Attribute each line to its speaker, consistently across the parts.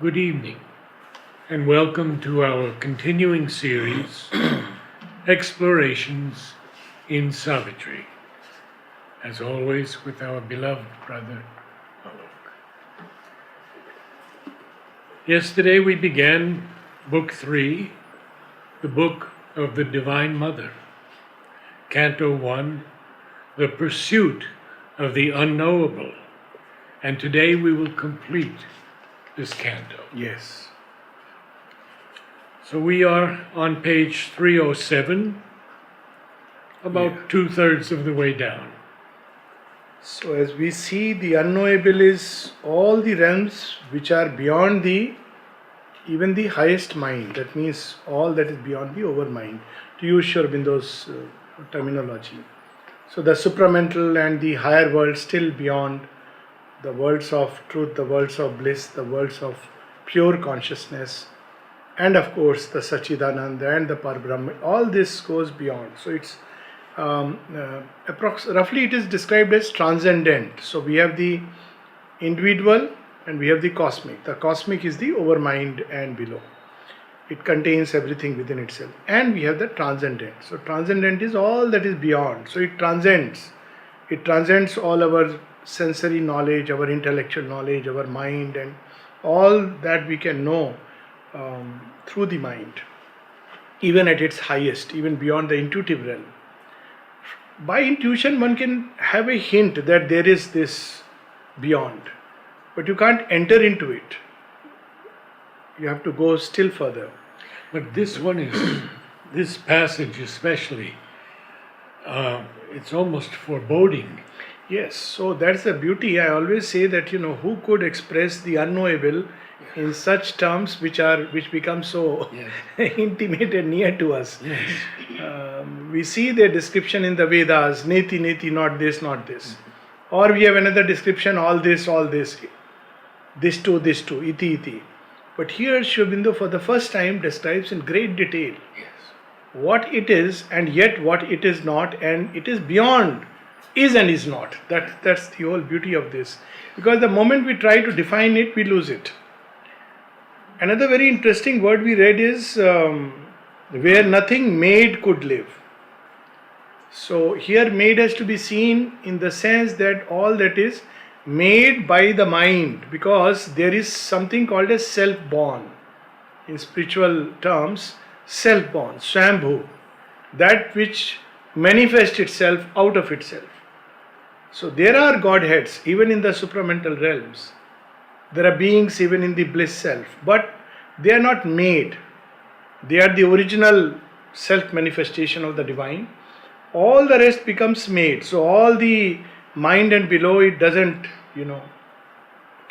Speaker 1: Good evening, and welcome to our continuing series, Explorations in Savitri, as always with our beloved brother, Alok. Yesterday we began Book 3, the Book of the Divine Mother, Canto 1, the Pursuit of the Unknowable, and today we will complete this canto.
Speaker 2: Yes.
Speaker 1: So we are on page 307, about 2/3 of the way down.
Speaker 2: So as we see, the unknowable is all the realms which are beyond even the highest mind. That means all that is beyond the overmind, to use Sri Aurobindo's terminology. So the supramental and the higher world still beyond the worlds of truth, the worlds of bliss, the worlds of pure consciousness, and of course the Sachidananda and the Parabrahma. All this goes beyond. So it's roughly it is described as transcendent. So we have the individual and we have the cosmic. The cosmic is the overmind and below. It contains everything within itself. And we have the transcendent. So transcendent is all that is beyond. So it transcends. It transcends all our sensory knowledge, our intellectual knowledge, our mind, and all that we can know through the mind, even at its highest, even beyond the intuitive realm. By intuition, one can have a hint that there is this beyond, but you can't enter into it. You have to go still further.
Speaker 1: But this one is, this passage especially, it's almost foreboding.
Speaker 2: Yes, so that's the beauty. I always say that, who could express the unknowable in such terms which become so intimate and near to us.
Speaker 1: Yes.
Speaker 2: We see their description in the Vedas, neti, neti, not this, not this. Or we have another description, all this, this too, iti, iti. But here Sri Aurobindo for the first time describes in great detail what it is and yet what it is not, and it is beyond is and is not. That's the whole beauty of this. Because the moment we try to define it, we lose it. Another very interesting word we read is where nothing made could live. So here made has to be seen in the sense that all that is made by the mind, because there is something called as self-born. In spiritual terms, self-born, Swambhu, that which manifests itself out of itself. So there are Godheads even in the supramental realms. There are beings even in the bliss self, but they are not made. They are the original self-manifestation of the divine. All the rest becomes made. So all the mind and below it doesn't,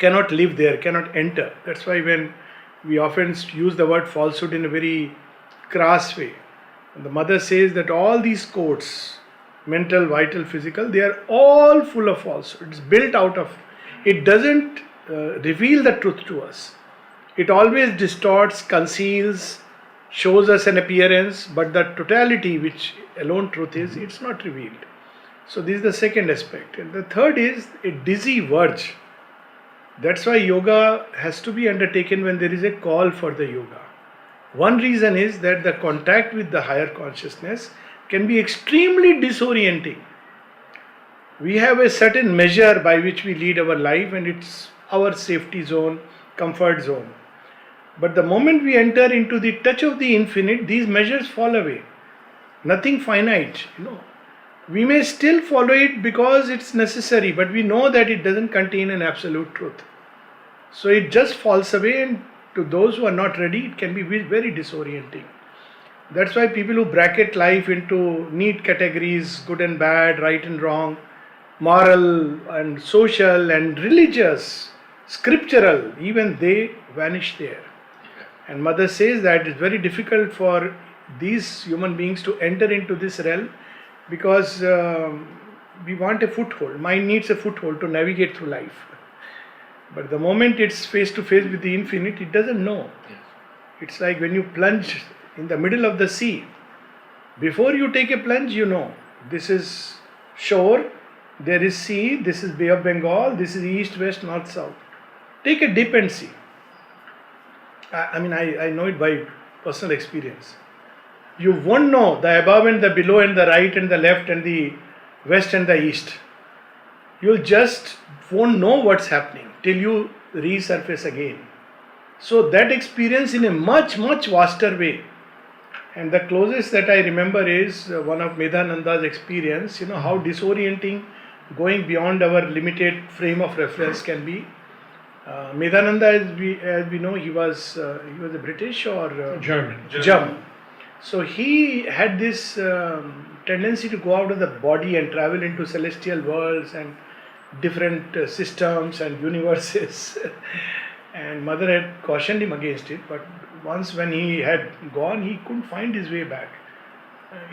Speaker 2: cannot live there, cannot enter. That's why when we often use the word falsehood in a very crass way, and the mother says that all these codes, mental, vital, physical, they are all full of falsehood. It's built out of, it doesn't reveal the truth to us. It always distorts, conceals, shows us an appearance, but the totality which alone truth is, it's not revealed. So this is the second aspect. And the third is a dizzy verge. That's why yoga has to be undertaken when there is a call for the yoga. One reason is that the contact with the higher consciousness can be extremely disorienting. We have a certain measure by which we lead our life, and it's our safety zone, comfort zone. But the moment we enter into the touch of the infinite, these measures fall away. Nothing finite, We may still follow it because it's necessary, but we know that it doesn't contain an absolute truth. So it just falls away, and to those who are not ready, it can be very disorienting. That's why people who bracket life into neat categories, good and bad, right and wrong, moral and social and religious, scriptural, even they vanish there. And Mother says that it's very difficult for these human beings to enter into this realm because we want a foothold. Mind needs a foothold to navigate through life. But the moment it's face to face with the infinite, it doesn't know. Yes. It's like when you plunge in the middle of the sea. Before you take a plunge, this is shore, there is sea, this is Bay of Bengal, this is east, west, north, south. Take a dip and see. I know it by personal experience. You won't know the above and the below and the right and the left and the west and the east. You'll just won't know what's happening till you resurface again. So that experience in a much vaster way. And the closest that I remember is one of Medhananda's experience. How disorienting going beyond our limited frame of reference can be. Medhananda, as we know, he was a British or German. So he had this tendency to go out of the body and travel into celestial worlds and different systems and universes. And Mother had cautioned him against it, but once when he had gone, he couldn't find his way back.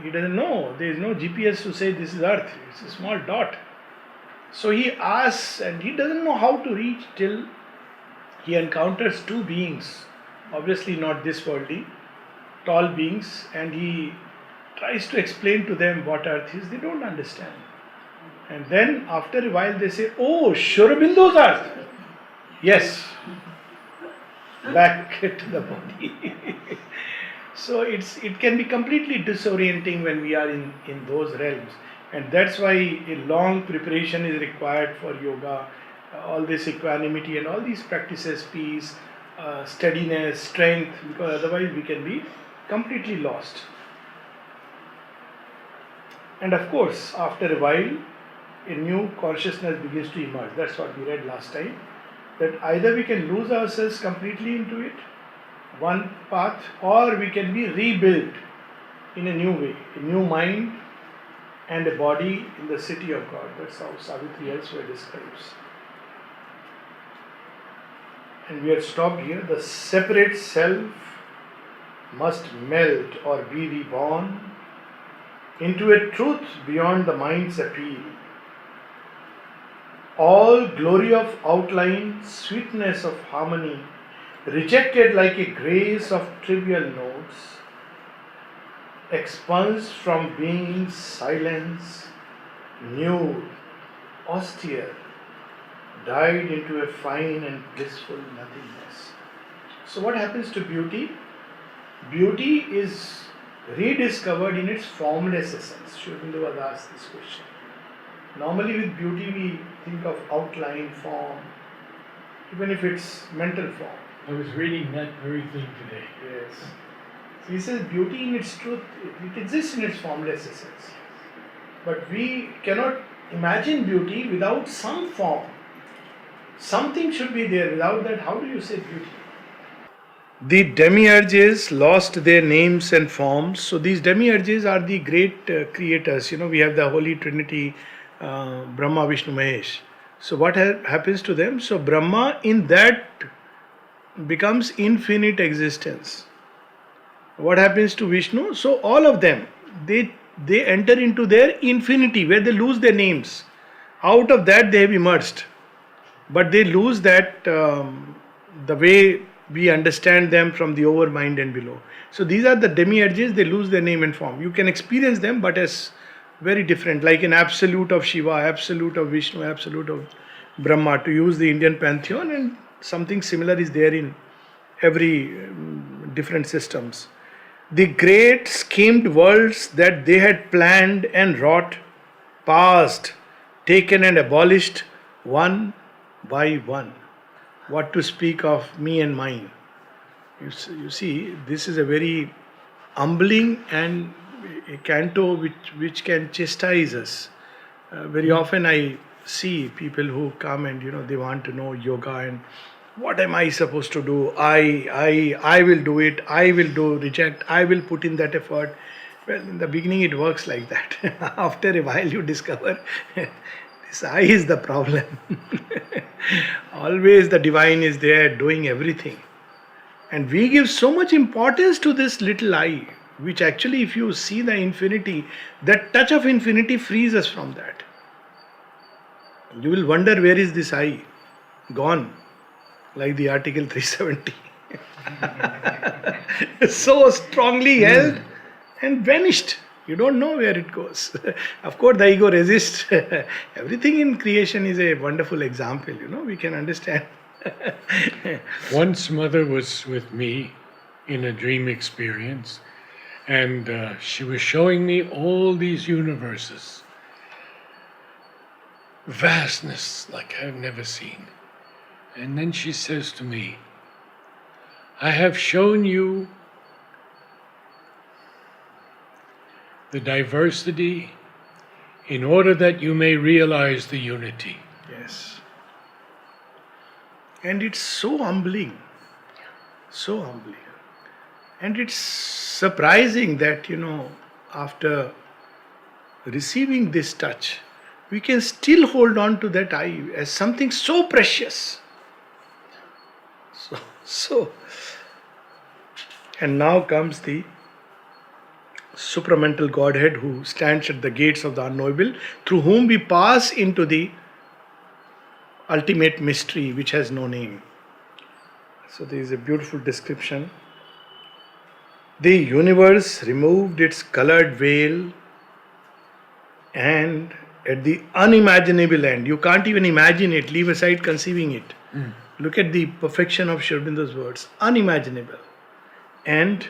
Speaker 2: He doesn't know. There is no GPS to say this is Earth. It's a small dot. So he asks, and he doesn't know how to reach till he encounters two beings, obviously not this worldly, tall beings, and he tries to explain to them what Earth is. They don't understand. And then after a while they say, "Oh, Shurabindu's Earth." Yes. Back to the body. So it can be completely disorienting when we are in those realms. And that's why a long preparation is required for yoga, all this equanimity and all these practices, peace, steadiness, strength, because otherwise we can be completely lost. And of course, after a while, a new consciousness begins to emerge. That's what we read last time. That either we can lose ourselves completely into it, one path, or we can be rebuilt in a new way, a new mind and a body in the city of God. That's how Savitri elsewhere describes. And we had stopped here. The separate self must melt or be reborn into a truth beyond the mind's appeal. All glory of outline, sweetness of harmony, rejected like a grace of trivial notes, expunged from being's silence, nude, austere, died into a fine and blissful nothingness. So what happens to beauty? Beauty is rediscovered in its formless essence. Sri Aurobindo was asked this question. Normally with beauty we think of outline, form, even if it's mental form.
Speaker 1: I was reading that very thing today.
Speaker 2: Yes. So he says beauty in its truth, it exists in its formless essence. But we cannot imagine beauty without some form. Something should be there. Without that, how do you say beauty? The demiurges lost their names and forms. So these demiurges are the great creators. We have the Holy Trinity, Brahma, Vishnu, Mahesh. So what happens to them? So Brahma in that becomes infinite existence. What happens to Vishnu? So all of them, they enter into their infinity where they lose their names. Out of that they have emerged. But they lose that, the way we understand them from the over mind and below. So these are the demiurges, they lose their name and form. You can experience them but as very different, like an absolute of Shiva, absolute of Vishnu, absolute of Brahma, to use the Indian pantheon, and something similar is there in every different systems. The great schemed worlds that they had planned and wrought, passed, taken and abolished one by one. What to speak of me and mine? You see, this is a very humbling and a canto which can chastise us. Very often I see people who come and they want to know yoga and what am I supposed to do? I will do it. I will reject. I will put in that effort. Well, in the beginning it works like that. After a while you discover this I is the problem. Always the divine is there doing everything. And we give so much importance to this little I, which actually if you see the infinity, that touch of infinity frees us from that. You will wonder where is this I gone, like the article 370. So strongly held and vanished. You don't know where it goes. Of course, the ego resists. Everything in creation is a wonderful example. We can understand
Speaker 1: Once Mother was with me in a dream experience, and she was showing me all these universes. Vastness like I've never seen. And then she says to me, I have shown you the diversity in order that you may realize the unity.
Speaker 2: Yes. And it's so humbling. So humbling. And it's surprising that, after receiving this touch, we can still hold on to that eye as something so precious. So. And now comes the supramental Godhead who stands at the gates of the unknowable, through whom we pass into the ultimate mystery which has no name. So there is a beautiful description. The universe removed its colored veil, and at the unimaginable end, you can't even imagine it, leave aside conceiving it. Look at the perfection of Sri Aurobindo's words, unimaginable. And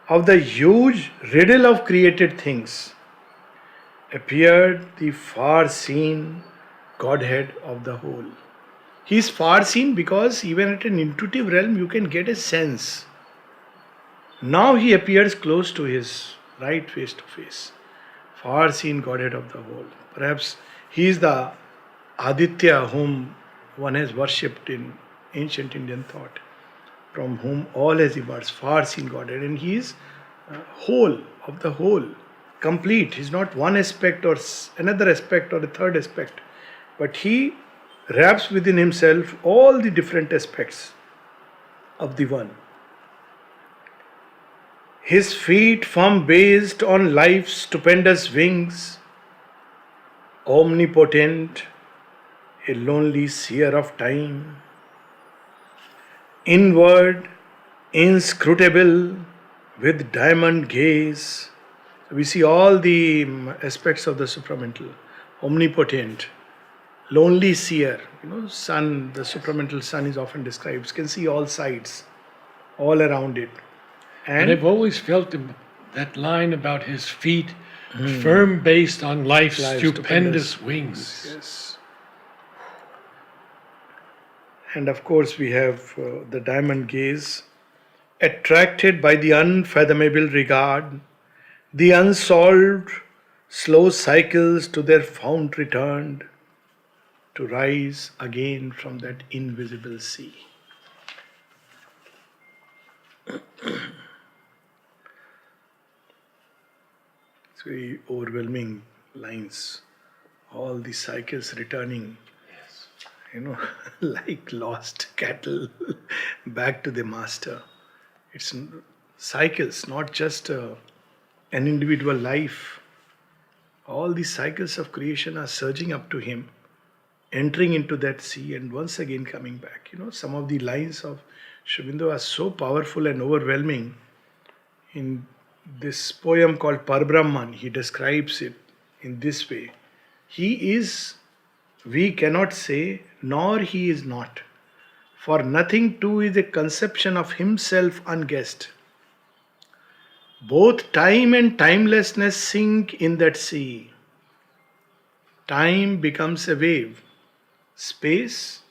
Speaker 2: of the huge riddle of created things appeared the far seen Godhead of the whole. He is far seen because even at an intuitive realm you can get a sense. Now he appears close to his right face to face. Far seen Godhead of the whole. Perhaps he is the Aditya whom one has worshipped in ancient Indian thought, from whom all has emerged, far seen Godhead. And he is whole of the whole, complete. He is not one aspect or another aspect or a third aspect, but he wraps within himself all the different aspects of the one. His feet firm based on life's stupendous wings, omnipotent, a lonely seer of time, inward, inscrutable, with diamond gaze. We see all the aspects of the supramental. Omnipotent, lonely seer. Sun, the supramental sun is often described, can see all sides, all around it.
Speaker 1: And I've always felt that line about his feet, firm based on life's stupendous wings.
Speaker 2: Yes. And of course we have the diamond gaze, attracted by the unfathomable regard, the unsolved slow cycles to their fount returned, to rise again from that invisible sea. It's very overwhelming lines. All the cycles returning, like lost cattle back to the master. It's cycles, not just an individual life. All the cycles of creation are surging up to him, entering into that sea and once again coming back. Some of the lines of Sri Aurobindo are so powerful and overwhelming. In this poem called Parbrahman, he describes it in this way. He is, we cannot say, nor he is not. For nothing too is a conception of himself unguessed. Both time and timelessness sink in that sea. Time becomes a wave, space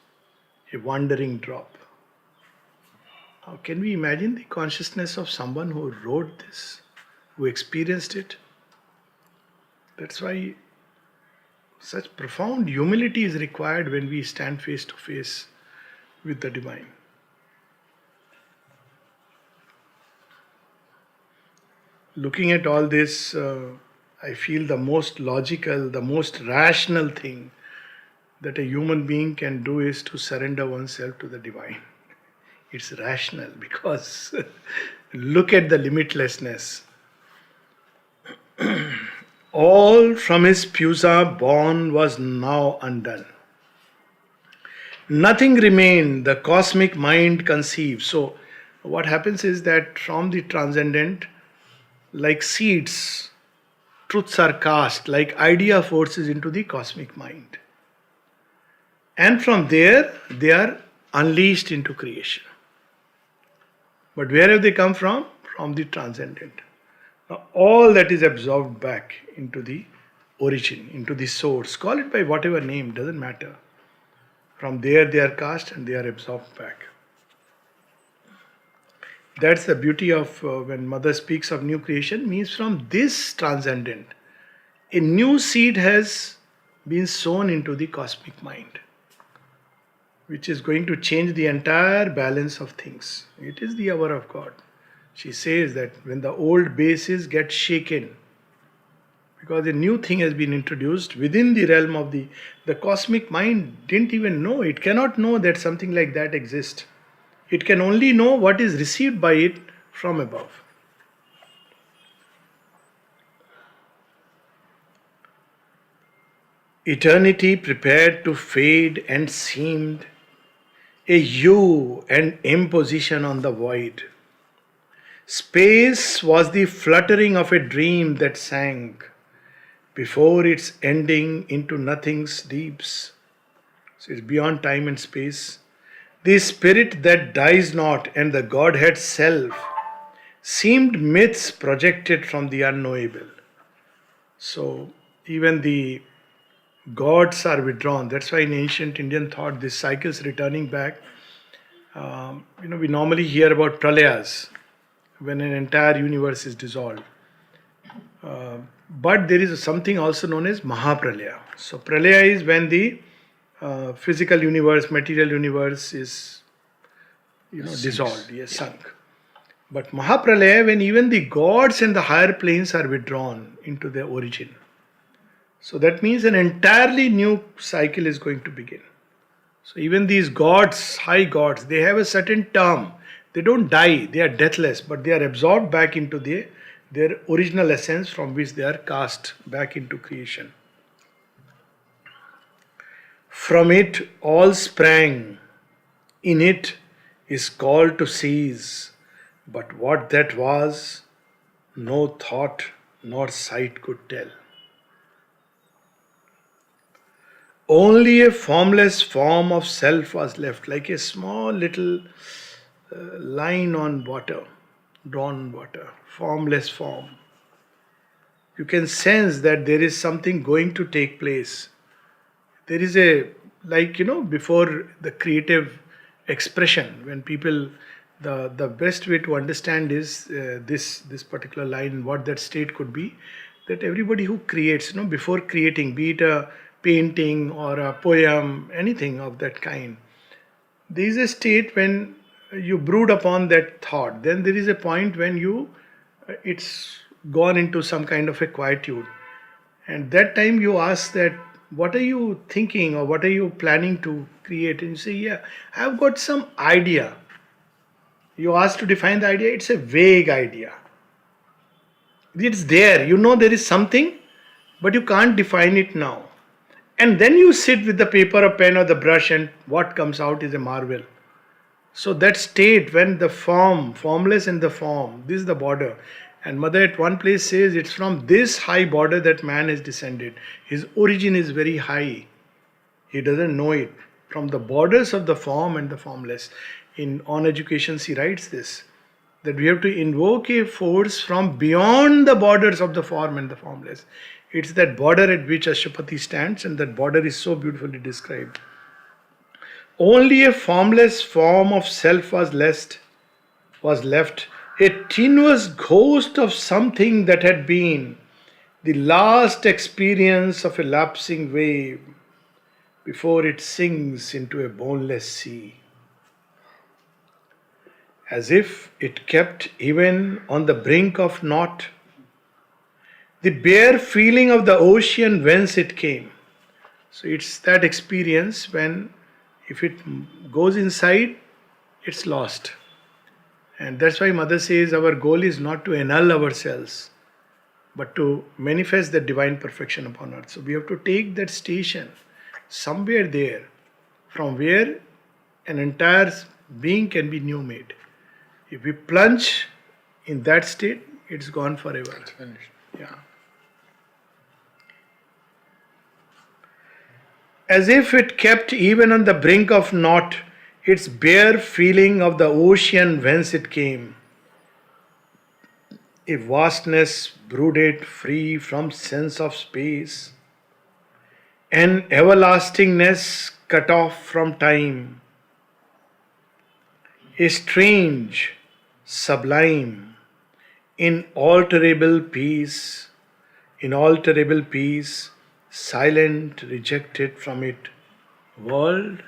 Speaker 2: a wandering drop. How can we imagine the consciousness of someone who wrote this, who experienced it? That's why such profound humility is required when we stand face to face with the divine. Looking at all this, I feel the most logical, the most rational thing that a human being can do is to surrender oneself to the divine. It's rational because look at the limitlessness. All from his pusa born was now undone. Nothing remained, the cosmic mind conceived. So what happens is that from the transcendent, like seeds, truths are cast, like idea forces into the cosmic mind. And from there, they are unleashed into creation. But where have they come from? From the transcendent. Now, all that is absorbed back into the origin, into the source. Call it by whatever name, doesn't matter. From there they are cast and they are absorbed back. That's the beauty of when Mother speaks of new creation, means from this transcendent, a new seed has been sown into the cosmic mind, which is going to change the entire balance of things. It is the hour of God. She says that when the old bases get shaken, because a new thing has been introduced within the realm of the cosmic mind didn't even know, it cannot know that something like that exists. It can only know what is received by it from above. Eternity prepared to fade and seemed a hue and imposition on the void. Space was the fluttering of a dream that sank before its ending into nothing's deeps. So it's beyond time and space. The spirit that dies not and the Godhead self seemed myths projected from the unknowable. So even the gods are withdrawn. That's why in ancient Indian thought, this cycles returning back. We normally hear about pralayas when an entire universe is dissolved. But there is something also known as Mahapralaya. So pralaya is when the physical universe, material universe is dissolved, sunk. But Mahapralaya, when even the gods and the higher planes are withdrawn into their origin. So that means an entirely new cycle is going to begin. So even these gods, high gods, they have a certain term. They don't die, they are deathless, but they are absorbed back into their original essence from which they are cast back into creation. From it all sprang, in it is called to cease, but what that was, no thought nor sight could tell. Only a formless form of self was left, like a small little line on water, drawn on water, formless form. You can sense that there is something going to take place. There is before the creative expression, when people, the best way to understand is this particular line, what that state could be, that everybody who creates, before creating, be it a painting or a poem, anything of that kind, there is a state when you brood upon that thought. Then there is a point when it's gone into some kind of a quietude. And that time you ask that, what are you thinking or what are you planning to create? And you say, yeah, I've got some idea. You ask to define the idea, it's a vague idea. It's there, there is something, but you can't define it now. And then you sit with the paper, a pen or the brush, and what comes out is a marvel. So that state when the formless and the form, this is the border. And Mother at one place says it's from this high border that man has descended. His origin is very high. He doesn't know it. From the borders of the form and the formless. On Education she writes this, that we have to invoke a force from beyond the borders of the form and the formless. It's that border at which Ashwapati stands, and that border is so beautifully described. Only a formless form of self was left, a tenuous ghost of something that had been the last experience of a lapsing wave before it sinks into a boneless sea. As if it kept even on the brink of naught, the bare feeling of the ocean whence it came. So it's that experience when if it goes inside, it's lost. And that's why Mother says our goal is not to annul ourselves, but to manifest the divine perfection upon earth. So we have to take that station somewhere there, from where an entire being can be new made. If we plunge in that state, it's gone forever.
Speaker 1: It's finished.
Speaker 2: Yeah. As if it kept even on the brink of naught, its bare feeling of the ocean whence it came, a vastness brooded free from sense of space, an everlastingness cut off from time, a strange, sublime, inalterable peace, silent, rejected from it, world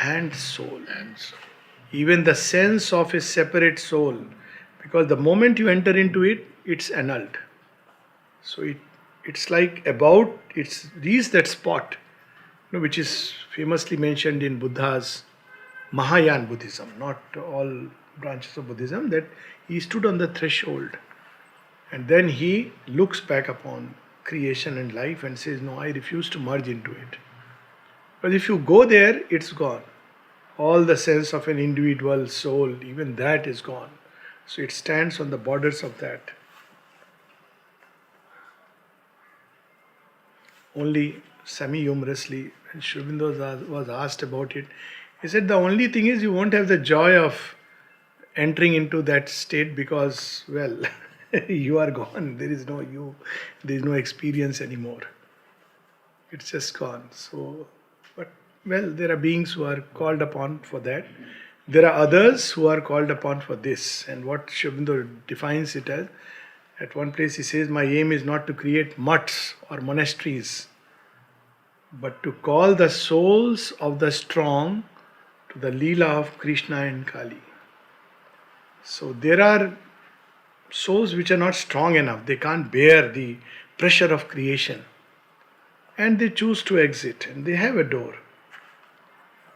Speaker 2: and soul. Even the sense of a separate soul, because the moment you enter into it, it's annulled. So it's like it's reached that spot, which is famously mentioned in Buddha's Mahayana Buddhism, not all branches of Buddhism, that he stood on the threshold and then he looks back upon creation and life and says, no, I refuse to merge into it. But if you go there, it's gone. All the sense of an individual soul, even that is gone. So it stands on the borders of that. Only semi-humorously, when Sri Aurobindo was asked about it, he said the only thing is you won't have the joy of entering into that state because, well, you are gone. There is no you, there is no experience anymore. It's just gone. So, but, well, there are beings who are called upon for that. There are others who are called upon for this. And what Sri Aurobindo defines it as, at one place he says, my aim is not to create mutts or monasteries, but to call the souls of the strong to the Leela of Krishna and Kali. So there are souls which are not strong enough, they can't bear the pressure of creation. And they choose to exit, and they have a door.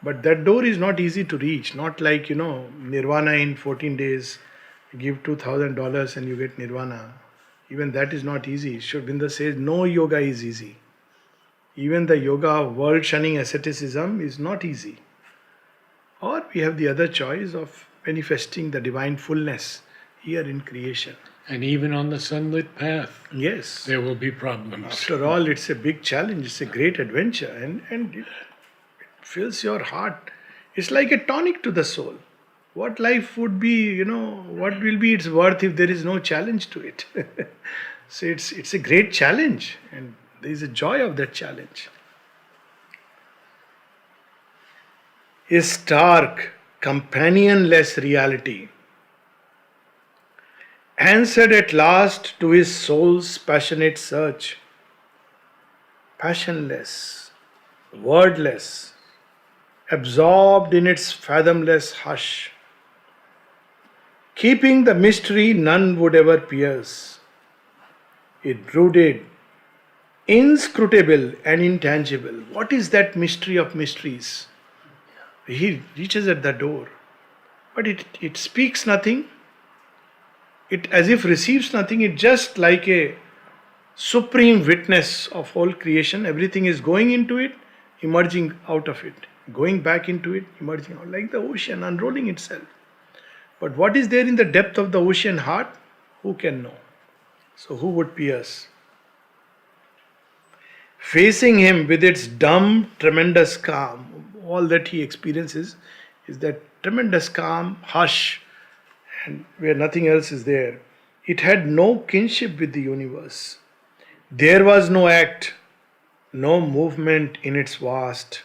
Speaker 2: But that door is not easy to reach, not like, nirvana in 14 days, give $2,000 and you get nirvana. Even that is not easy. Sri Aurobindo says no yoga is easy. Even the yoga of world shunning asceticism is not easy. Or we have the other choice of manifesting the divine fullness here in creation.
Speaker 1: And even on the sunlit path,
Speaker 2: yes,
Speaker 1: there will be problems.
Speaker 2: After all, it's a big challenge, it's a great adventure, and it fills your heart. It's like a tonic to the soul. What life would be, what will be its worth if there is no challenge to it? So it's a great challenge, and there is a joy of that challenge. A stark, companionless reality answered at last to his soul's passionate search. Passionless, wordless, absorbed in its fathomless hush, keeping the mystery none would ever pierce. It brooded, inscrutable and intangible. What is that mystery of mysteries? He reaches at the door, but it speaks nothing. It as if receives nothing. It just like a supreme witness of whole creation. Everything is going into it, emerging out of it, going back into it, emerging out, like the ocean unrolling itself. But what is there in the depth of the ocean heart? Who can know? So who would pierce? Facing him with its dumb, tremendous calm, all that he experiences is that tremendous calm, hush, and where nothing else is there. It had no kinship with the universe. There was no act, no movement in its vast.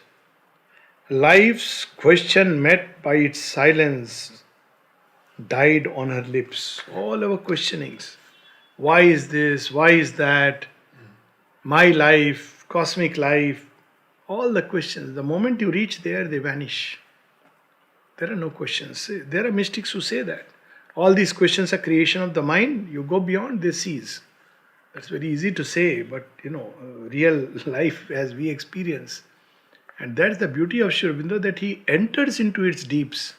Speaker 2: Life's question met by its silence died on her lips. All our questionings. Why is this? Why is that? My life, cosmic life, all the questions. The moment you reach there, they vanish. There are no questions. There are mystics who say that. All these questions are creation of the mind. You go beyond, they cease. That's very easy to say, but real life as we experience. And that's the beauty of Sri Aurobindo, that he enters into its deeps,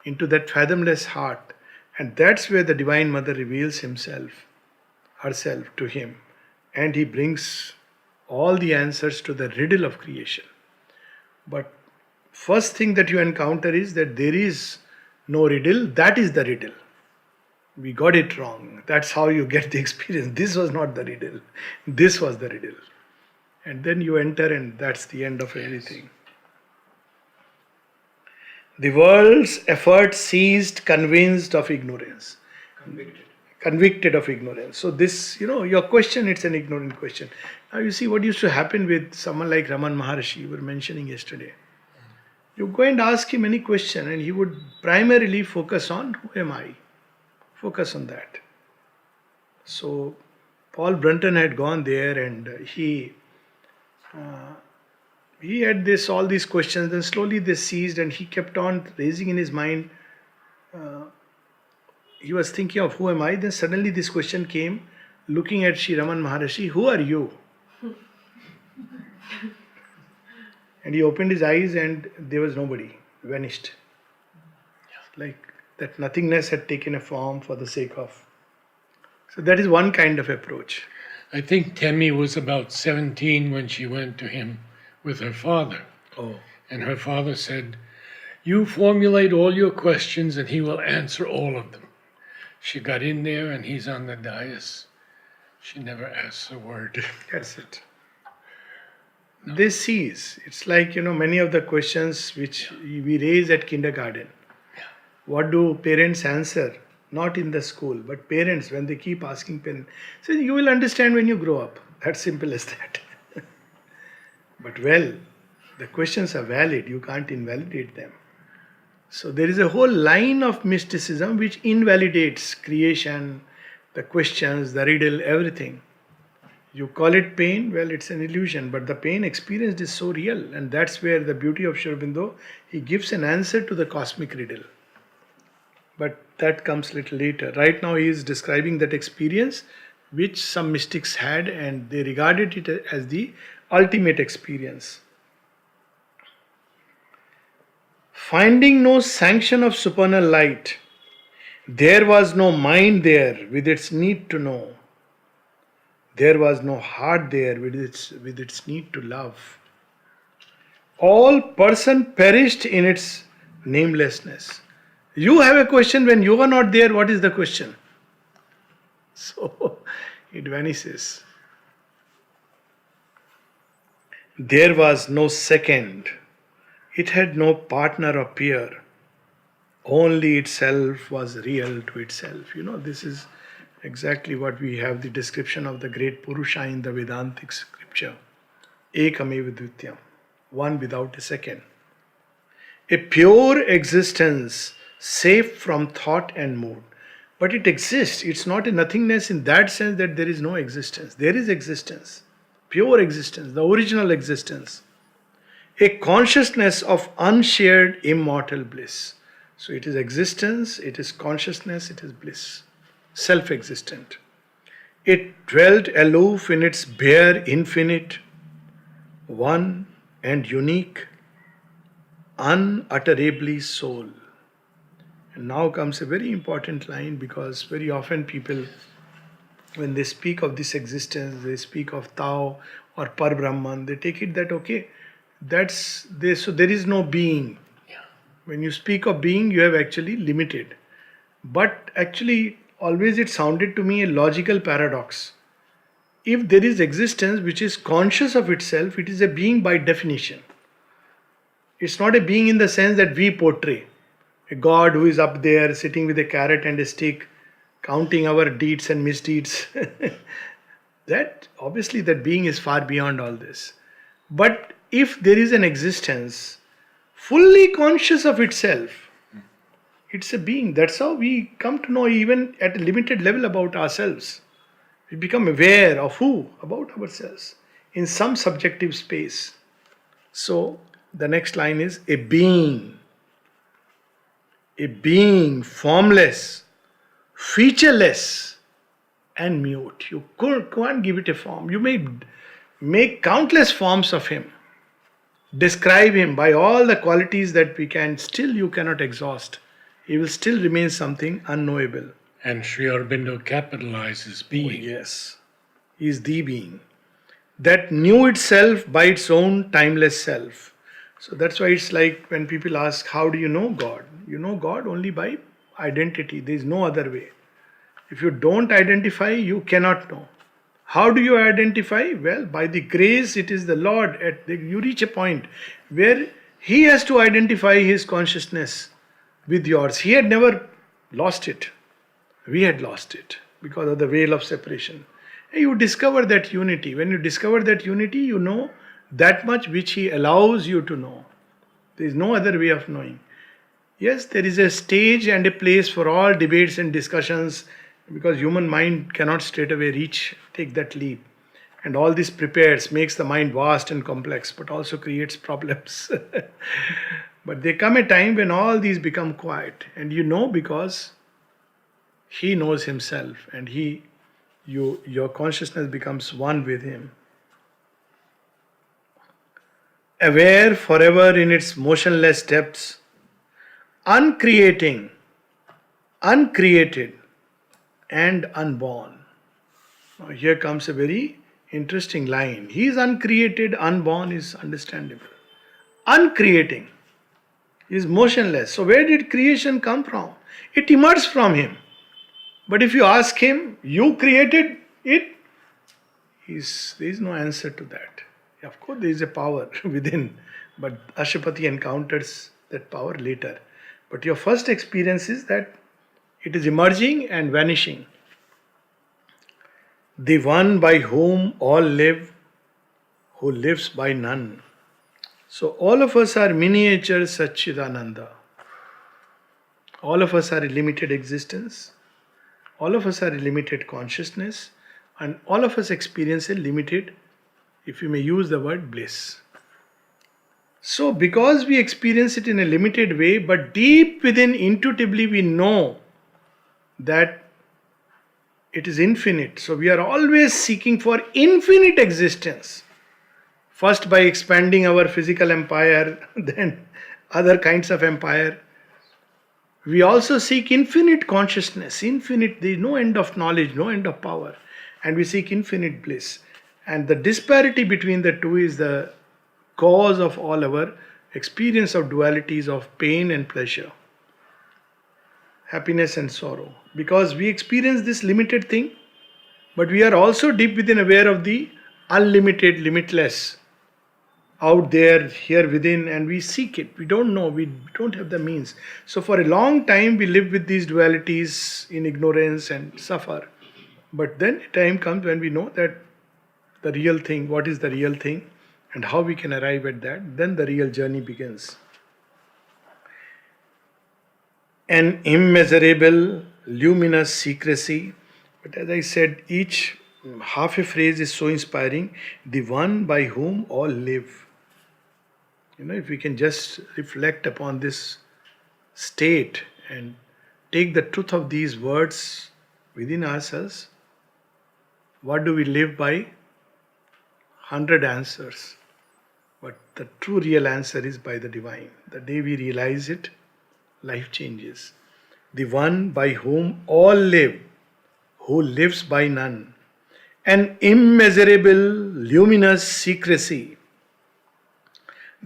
Speaker 2: into that fathomless heart. And that's where the Divine Mother reveals herself to him. And he brings all the answers to the riddle of creation. But first thing that you encounter is that there is no riddle, that is the riddle. We got it wrong. That's how you get the experience. This was not the riddle. This was the riddle. And then you enter, and that's the end of everything. The world's effort ceased, convinced of ignorance. Convicted of ignorance. So this, your question, it's an ignorant question. Now you see what used to happen with someone like Raman Maharshi, you were mentioning yesterday. You go and ask him any question and he would primarily focus on who am I? Focus on that. So Paul Brunton had gone there and he had all these questions, then slowly they ceased and he kept on raising in his mind. He was thinking of who am I, then suddenly this question came, looking at Sri Raman Maharshi, who are you? And he opened his eyes and there was nobody, vanished. Like that nothingness had taken a form for the sake of. So that is one kind of approach.
Speaker 1: I think Temi was about 17 when she went to him with her father.
Speaker 2: Oh.
Speaker 1: And her father said, "You formulate all your questions and he will answer all of them." She got in there and he's on the dais. She never asks a word.
Speaker 2: That's it. No. They cease. It's like, many of the questions which we raise at kindergarten. Yeah. What do parents answer? Not in the school, but parents, when they keep asking parents. So you will understand when you grow up. That's simple as that. But the questions are valid. You can't invalidate them. So there is a whole line of mysticism which invalidates creation, the questions, the riddle, everything. You call it pain, it's an illusion, but the pain experienced is so real, and that's where the beauty of Sri Aurobindo, he gives an answer to the cosmic riddle. But that comes little later. Right now he is describing that experience which some mystics had and they regarded it as the ultimate experience. Finding no sanction of supernal light, there was no mind there with its need to know. There was no heart there with its need to love. All person perished in its namelessness. You have a question, when you are not there, what is the question? So it vanishes. There was no second. It had no partner or peer. Only itself was real to itself. This is exactly what we have, the description of the great Purusha in the Vedantic scripture. Ekameva Dvityam, one without a second. A pure existence, safe from thought and mood. But it exists. It's not a nothingness in that sense that there is no existence. There is existence. Pure existence, the original existence. A consciousness of unshared immortal bliss. So it is existence, it is consciousness, it is bliss. Self-existent. It dwelt aloof in its bare infinite, one and unique, unutterably soul. And now comes a very important line, because very often people, when they speak of this existence, they speak of Tao or Par-Brahman, they take it that, okay, so there is no being. Yeah. When you speak of being, you have actually limited. But actually, always it sounded to me a logical paradox. If there is existence which is conscious of itself, it is a being by definition. It's not a being in the sense that we portray. A God who is up there sitting with a carrot and a stick, counting our deeds and misdeeds. That obviously that being is far beyond all this. But if there is an existence fully conscious of itself, it's a being. That's how we come to know, even at a limited level, about ourselves. We become aware of who? About ourselves in some subjective space. So the next line is a being formless, featureless and mute. You can't give it a form. You may make countless forms of him, describe him by all the qualities that we can, still you cannot exhaust. He will still remain something unknowable.
Speaker 1: And Sri Aurobindo capitalizes being.
Speaker 2: Oh, yes. He is the being that knew itself by its own timeless self. So that's why it's like when people ask, how do you know God? You know God only by identity. There is no other way. If you don't identify, you cannot know. How do you identify? Well, by the grace, it is the Lord. You reach a point where He has to identify his consciousness with yours. He had never lost it. We had lost it because of the veil of separation. And you discover that unity. When you discover that unity, you know that much which he allows you to know. There is no other way of knowing. Yes, there is a stage and a place for all debates and discussions because human mind cannot straight away take that leap. And all this makes the mind vast and complex, but also creates problems. But there come a time when all these become quiet, and you know because he knows himself, and your consciousness becomes one with him. Aware forever in its motionless depths, uncreating, uncreated, and unborn. Now here comes a very interesting line. He is uncreated, unborn is understandable. Uncreating is motionless. So where did creation come from? It emerged from him. But if you ask him, you created it? There is no answer to that. Of course there is a power within, but Ashapati encounters that power later. But your first experience is that it is emerging and vanishing. The one by whom all live, who lives by none. So all of us are miniature Satchidananda. All of us are a limited existence. All of us are a limited consciousness. And all of us experience a limited, if you may use the word, bliss. So because we experience it in a limited way, but deep within, intuitively we know that it is infinite. So we are always seeking for infinite existence. First by expanding our physical empire, then other kinds of empire. We also seek infinite consciousness, infinite, there is no end of knowledge, no end of power. And we seek infinite bliss. And the disparity between the two is the cause of all our experience of dualities of pain and pleasure, happiness and sorrow. Because we experience this limited thing, but we are also deep within aware of the unlimited, limitless out there, here within, and we seek it. We don't know, we don't have the means. So for a long time we live with these dualities in ignorance and suffer. But then a time comes when we know that the real thing, what is the real thing, and how we can arrive at that, then the real journey begins. An immeasurable, luminous secrecy. But as I said, each half a phrase is so inspiring. The one by whom all live. If we can just reflect upon this state and take the truth of these words within ourselves, what do we live by? 100 answers. But the true real answer is by the divine. The day we realize it, life changes. The one by whom all live, who lives by none. An immeasurable, luminous secrecy,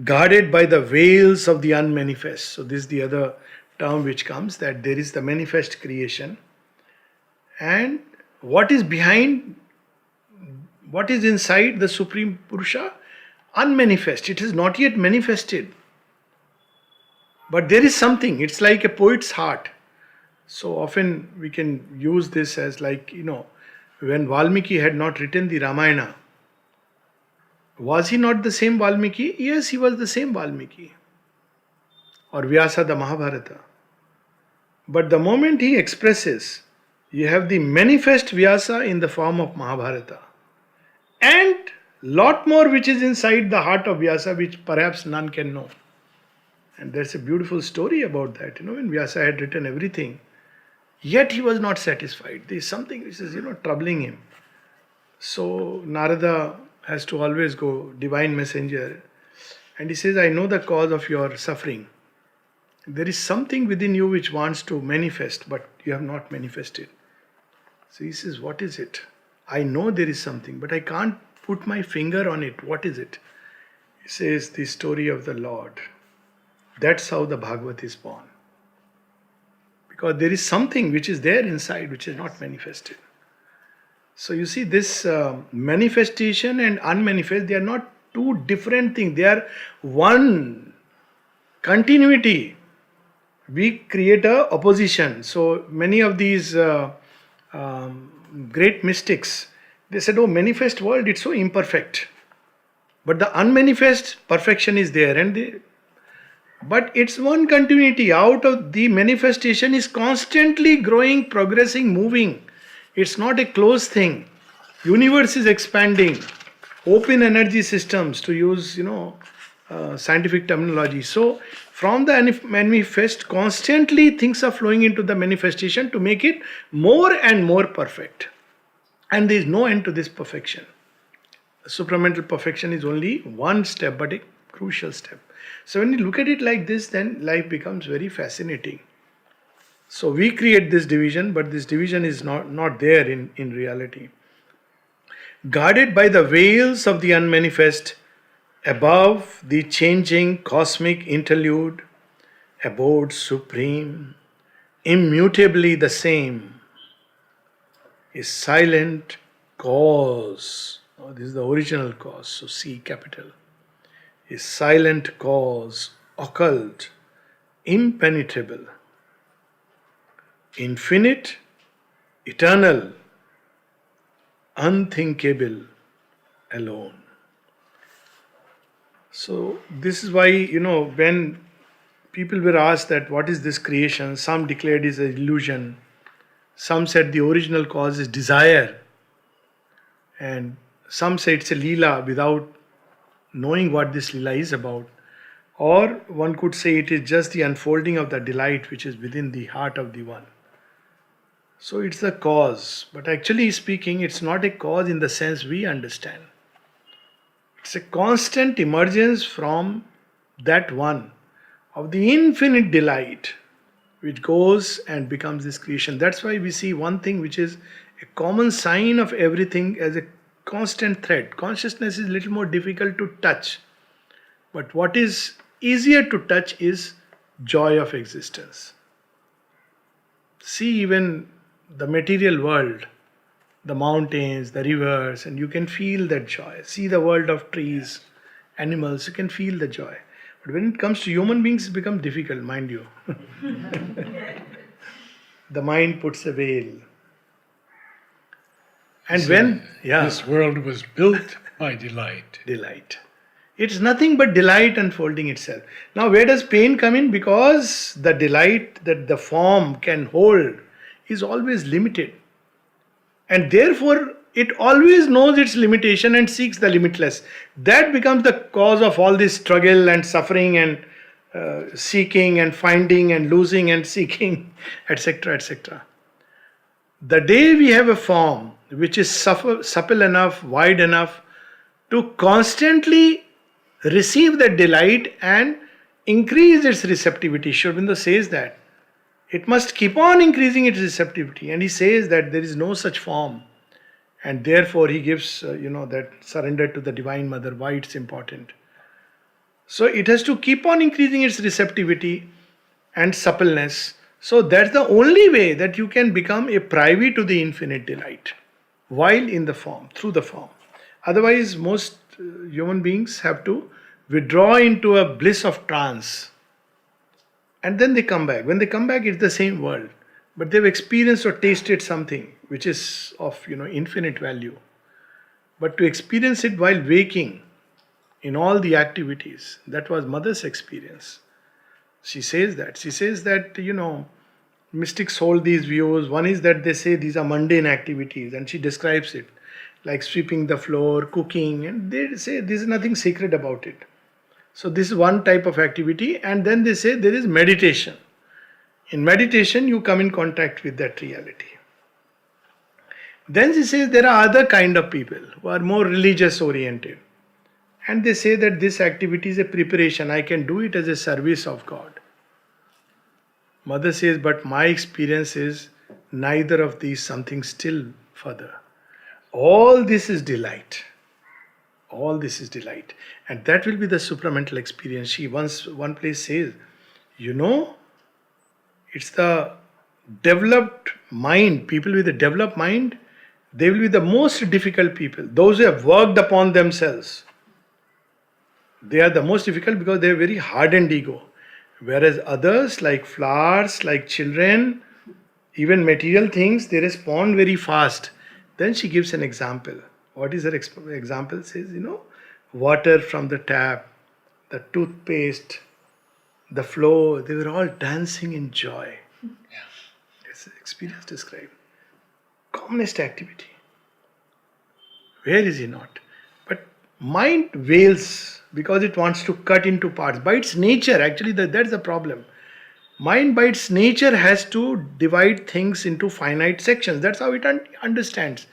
Speaker 2: guarded by the veils of the unmanifest. So this is the other term which comes, that there is the manifest creation. And what is behind, what is inside the Supreme Purusha? Unmanifest. It is not yet manifested. But there is something. It's like a poet's heart. So often we can use this as like, when Valmiki had not written the Ramayana, was he not the same Valmiki? Yes, he was the same Valmiki. Or Vyasa the Mahabharata. But the moment he expresses, you have the manifest Vyasa in the form of Mahabharata. And lot more which is inside the heart of Vyasa, which perhaps none can know. And there's a beautiful story about that. When Vyasa had written everything, yet he was not satisfied. There is something which is, troubling him. So Narada has to always go, divine messenger, and he says, I know the cause of your suffering. There is something within you which wants to manifest, but you have not manifested. So he says, what is it? I know there is something, but I can't put my finger on it. What is it? He says, the story of the Lord. That's how the Bhagavad is born. Because there is something which is there inside, which is not manifested. So you see, this manifestation and unmanifest, they are not two different things. They are one continuity. We create a opposition. So many of these great mystics, they said, oh, manifest world, it's so imperfect. But the unmanifest perfection is there, but it's one continuity. Out of the manifestation is constantly growing, progressing, moving. It's not a closed thing. Universe is expanding. Open energy systems, to use scientific terminology. So from the manifest, constantly things are flowing into the manifestation to make it more and more perfect. And there is no end to this perfection. Supramental perfection is only one step, but a crucial step. So when you look at it like this, then life becomes very fascinating. So we create this division, but this division is not there in reality. Guarded by the veils of the unmanifest, above the changing cosmic interlude, abode supreme, immutably the same, is silent cause. Oh, this is the original cause, so C capital. Is silent cause, occult, impenetrable, infinite, eternal, unthinkable, alone. So this is why, when people were asked that what is this creation, some declared it is an illusion, some said the original cause is desire, and some say it's a Leela without knowing what this Leela is about. Or one could say it is just the unfolding of the delight which is within the heart of the one. So it's the cause, but actually speaking, it's not a cause in the sense we understand. It's a constant emergence from that one of the infinite delight which goes and becomes this creation. That's why we see one thing which is a common sign of everything as a constant thread. Consciousness is a little more difficult to touch, but what is easier to touch is joy of existence. See even the material world, the mountains, the rivers, and you can feel that joy. See the world of trees, animals, you can feel the joy. But when it comes to human beings, it becomes difficult, mind you. The mind puts a veil. And
Speaker 1: this world was built by delight.
Speaker 2: Delight. It's nothing but delight unfolding itself. Now, where does pain come in? Because the delight that the form can hold is always limited. And therefore, it always knows its limitation and seeks the limitless. That becomes the cause of all this struggle and suffering and seeking and finding and losing and seeking, etc., etc. The day we have a form which is supple enough, wide enough to constantly receive that delight and increase its receptivity. Sri Aurobindo says that it must keep on increasing its receptivity, and he says that there is no such form, and therefore he gives that surrender to the Divine Mother, why it's important. So it has to keep on increasing its receptivity and suppleness. So that's the only way that you can become a privy to the infinite delight while in the form, through the form. Otherwise, most human beings have to withdraw into a bliss of trance. And then they come back. When they come back, it's the same world. But they've experienced or tasted something which is of infinite value. But to experience it while waking in all the activities, that was Mother's experience. She says that, mystics hold these views. One is that they say these are mundane activities, and she describes it like sweeping the floor, cooking, and they say there is nothing sacred about it. So this is one type of activity, and then they say there is meditation. In meditation, you come in contact with that reality. Then she says there are other kind of people who are more religious oriented, and they say that this activity is a preparation. I can do it as a service of God. Mother says, but my experience is neither of these, something still further. All this is delight. All this is delight. And that will be the supramental experience. She one place says, it's the developed mind, people with a developed mind, they will be the most difficult people. Those who have worked upon themselves, they are the most difficult because they have very hardened ego. Whereas others, like flowers, like children, even material things, they respond very fast. Then she gives an example. What is her example? Says, water from the tap, the toothpaste, the flow, they were all dancing in joy. It's experience described. Commonest activity. Where is he not? But mind wails because it wants to cut into parts. By its nature, actually, that's the problem. Mind by its nature has to divide things into finite sections. That's how it understands.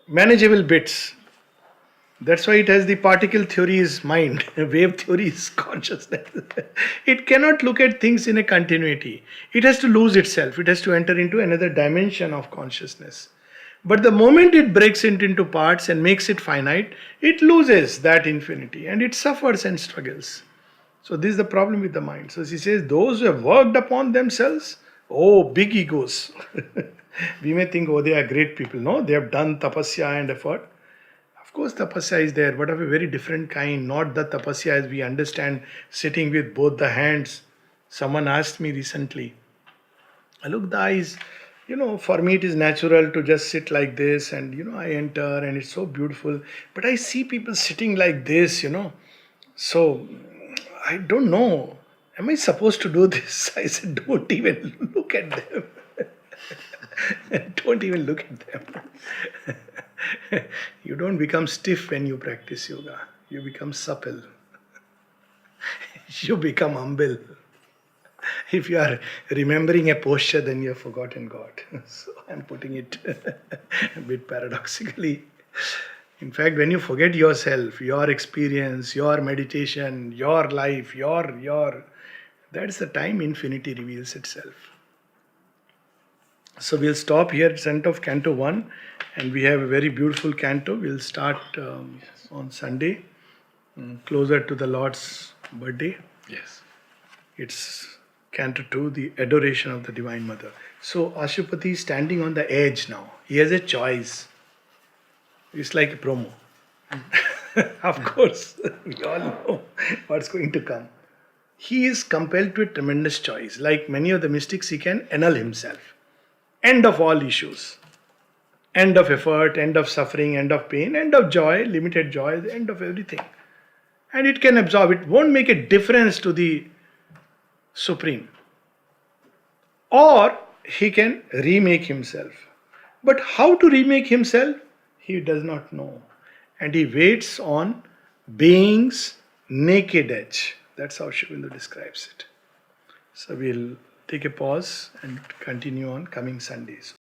Speaker 2: Manageable bits. That's why it has the particle theory is mind, wave theory is consciousness. It cannot look at things in a continuity. It has to lose itself. It has to enter into another dimension of consciousness. But the moment it breaks it into parts and makes it finite, it loses that infinity and it suffers and struggles. So this is the problem with the mind. So she says, those who have worked upon themselves, oh, big egos. We may think, oh, they are great people. No, they have done tapasya and effort. Of course, tapasya is there, but of a very different kind. Not the tapasya as we understand, sitting with both the hands. Someone asked me recently, Alok, the eyes, for me it is natural to just sit like this and, I enter and it's so beautiful. But I see people sitting like this, So, I don't know. Am I supposed to do this? I said, don't even look at them. Don't even look at them. You don't become stiff when you practice yoga. You become supple. You become humble. If you are remembering a posture, then you have forgotten God. So I'm putting it a bit paradoxically. In fact, when you forget yourself, your experience, your meditation, your life, that's the time infinity reveals itself. So we'll stop here at the end of Canto 1 and we have a very beautiful canto. We'll start on Sunday, closer to the Lord's birthday.
Speaker 1: Yes.
Speaker 2: It's Canto 2, the adoration of the Divine Mother. So Ashupati is standing on the edge now. He has a choice. It's like a promo. Of course, we all know what's going to come. He is compelled to a tremendous choice. Like many of the mystics, he can annul himself. End of all issues. End of effort, end of suffering, end of pain, end of joy, limited joy, the end of everything. And it can absorb. It won't make a difference to the Supreme. Or he can remake himself. But how to remake himself? He does not know. And he waits on being's naked edge. That's how Sri Aurobindo describes it. So we'll take a pause and continue on coming Sundays.